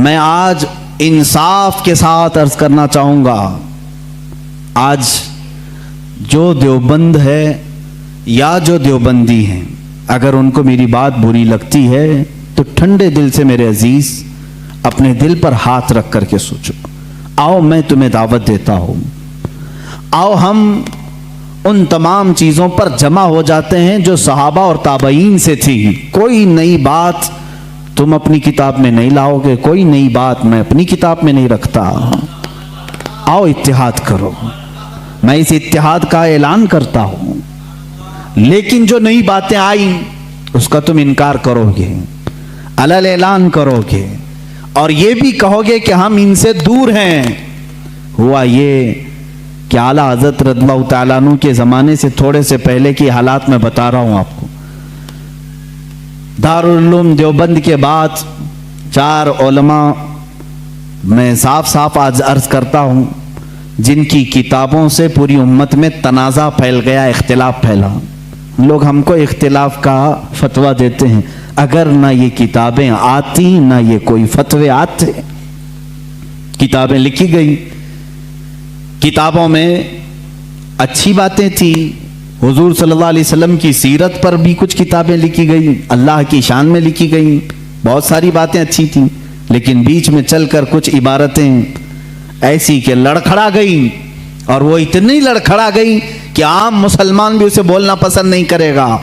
میں آج انصاف کے ساتھ عرض کرنا چاہوں گا، آج جو دیوبند ہے یا جو دیوبندی ہیں، اگر ان کو میری بات بری لگتی ہے تو ٹھنڈے دل سے میرے عزیز اپنے دل پر ہاتھ رکھ کر کے سوچو، آؤ میں تمہیں دعوت دیتا ہوں، آؤ ہم ان تمام چیزوں پر جمع ہو جاتے ہیں جو صحابہ اور تابعین سے تھی۔ کوئی نئی بات تم اپنی کتاب میں نہیں لاؤ گے، کوئی نئی بات میں اپنی کتاب میں نہیں رکھتا۔ آؤ اتحاد کرو، میں اس اتحاد کا اعلان کرتا ہوں، لیکن جو نئی باتیں آئیں اس کا تم انکار کرو گے، علل اعلان کرو گے، اور یہ بھی کہو گے کہ ہم ان سے دور ہیں۔ ہوا یہ کہ اعلیٰ حضرت رضی اللہ تعالیٰ عنہ کے زمانے سے تھوڑے سے پہلے کی حالات میں بتا رہا ہوں آپ کو۔ دارالعلوم دیوبند کے بعد 4 علماء میں صاف صاف آج عرض کرتا ہوں جن کی کتابوں سے پوری امت میں تنازع پھیل گیا، اختلاف پھیلا۔ لوگ ہم کو اختلاف کا فتویٰ دیتے ہیں، اگر نہ یہ کتابیں آتی نہ یہ کوئی فتوے آتے۔ کتابیں لکھی گئی، کتابوں میں اچھی باتیں تھی، حضور صلی اللہ علیہ وسلم کی سیرت پر بھی کچھ کتابیں لکھی گئی، اللہ کی شان میں لکھی گئی، بہت ساری باتیں اچھی تھیں، لیکن بیچ میں چل کر کچھ عبارتیں ایسی کہ لڑکھڑا گئی، اور وہ اتنی لڑکھڑا گئی کہ عام مسلمان بھی اسے بولنا پسند نہیں کرے گا۔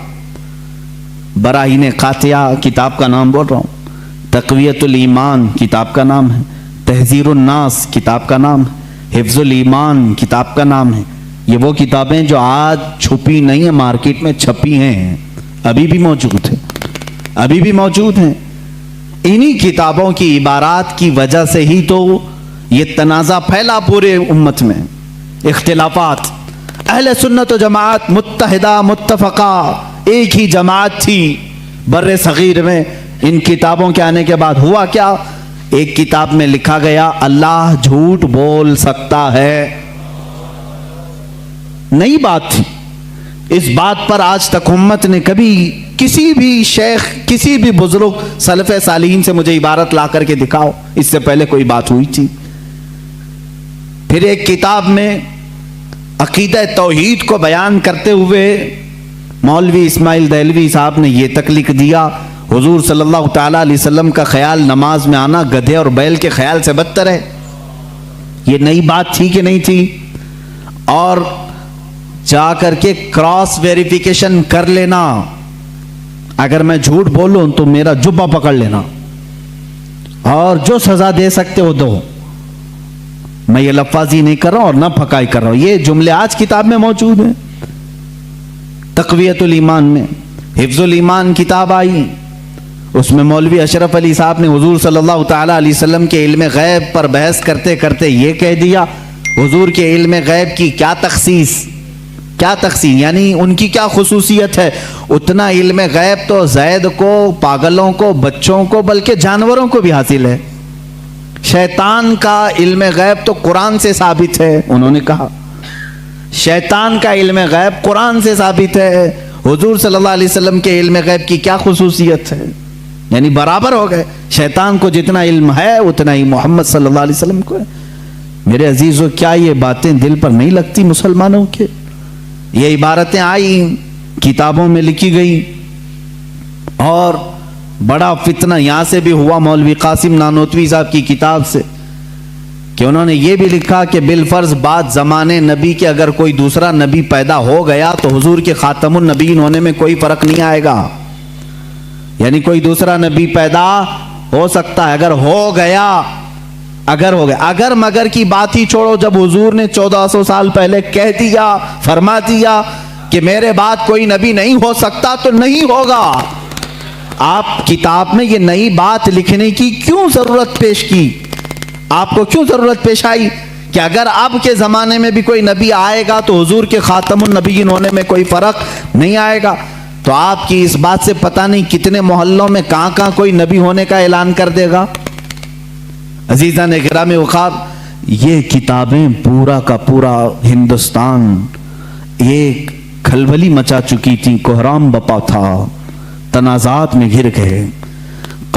براہین قاطعہ کتاب کا نام بول رہا ہوں، تقویت الایمان کتاب کا نام ہے، تحذیر الناس کتاب کا نام ہے، حفظ الایمان کتاب کا نام ہے۔ یہ وہ کتابیں جو آج چھپی نہیں ہیں، مارکیٹ میں چھپی ہیں، ابھی بھی موجود ہیں، ابھی بھی موجود ہیں۔ انہی کتابوں کی عبارات کی وجہ سے ہی تو یہ تنازع پھیلا پورے امت میں، اختلافات۔ اہل سنت و جماعت متحدہ متفقہ ایک ہی جماعت تھی بر صغیر میں۔ ان کتابوں کے آنے کے بعد ہوا کیا؟ ایک کتاب میں لکھا گیا اللہ جھوٹ بول سکتا ہے، نئی بات تھی۔ اس بات پر آج تک امت نے کبھی کسی بھی شیخ، کسی بھی بزرگ سلف صالحین سے مجھے عبارت لا کر کے دکھاؤ اس سے پہلے کوئی بات ہوئی تھی۔ پھر ایک کتاب میں عقیدہ توحید کو بیان کرتے ہوئے مولوی اسماعیل دہلوی صاحب نے یہ تک لکھ دیا، حضور صلی اللہ تعالیٰ علیہ وسلم کا خیال نماز میں آنا گدھے اور بیل کے خیال سے بدتر ہے۔ یہ نئی بات تھی کہ نہیں تھی؟ اور جا کر کے کراس ویریفیکیشن کر لینا، اگر میں جھوٹ بولوں تو میرا جبہ پکڑ لینا، اور جو سزا دے سکتے ہو دو۔ میں یہ لفاظی نہیں کر رہا ہوں اور نہ پھکائی کر رہا ہوں، یہ جملے آج کتاب میں موجود ہیں۔ تقویت الایمان میں حفظ الایمان کتاب آئی، اس میں مولوی اشرف علی صاحب نے حضور صلی اللہ تعالیٰ علیہ وسلم کے علم غیب پر بحث کرتے کرتے یہ کہہ دیا، حضور کے علم غیب کی کیا تخصیص، کیا تقسیم، یعنی ان کی کیا خصوصیت ہے؟ اتنا علم غیب تو زید کو، پاگلوں کو، بچوں کو، بلکہ جانوروں کو بھی حاصل ہے۔ شیطان کا علم غیب تو قرآن سے ثابت ہے، انہوں نے کہا شیطان کا علم غیب قرآن سے ثابت ہے، حضور صلی اللہ علیہ وسلم کے علم غیب کی کیا خصوصیت ہے؟ یعنی برابر ہو گئے، شیطان کو جتنا علم ہے اتنا ہی محمد صلی اللہ علیہ وسلم کو ہے۔ میرے عزیزو، کیا یہ باتیں دل پر نہیں لگتی مسلمانوں کے؟ یہ عبارتیں آئیں، کتابوں میں لکھی گئی، اور بڑا فتنہ یہاں سے بھی ہوا مولوی قاسم نانوتوی صاحب کی کتاب سے، کہ انہوں نے یہ بھی لکھا کہ بالفرض بعد زمانے نبی کے اگر کوئی دوسرا نبی پیدا ہو گیا تو حضور کے خاتم النبیین ہونے میں کوئی فرق نہیں آئے گا، یعنی کوئی دوسرا نبی پیدا ہو سکتا ہے، اگر ہو گیا، اگر مگر کی بات ہی چھوڑو، جب حضور نے 1400 سال پہلے کہہ دیا، فرما دیا کہ میرے بعد کوئی نبی نہیں ہو سکتا تو نہیں ہوگا۔ آپ کتاب میں یہ نئی بات لکھنے کی کیوں ضرورت پیش کی؟ آپ کو کیوں ضرورت پیش آئی کہ اگر اب کے زمانے میں بھی کوئی نبی آئے گا تو حضور کے خاتم النبیین ہونے میں کوئی فرق نہیں آئے گا؟ تو آپ کی اس بات سے پتہ نہیں کتنے محلوں میں کہاں کہاں کوئی نبی ہونے کا اعلان کر دے گا۔ عزیزان گرامی وقار، یہ کتابیں پورا کا پورا ہندوستان ایک کھلبلی مچا چکی تھی، کوہرام بپا تھا، تنازعات میں گر گئے۔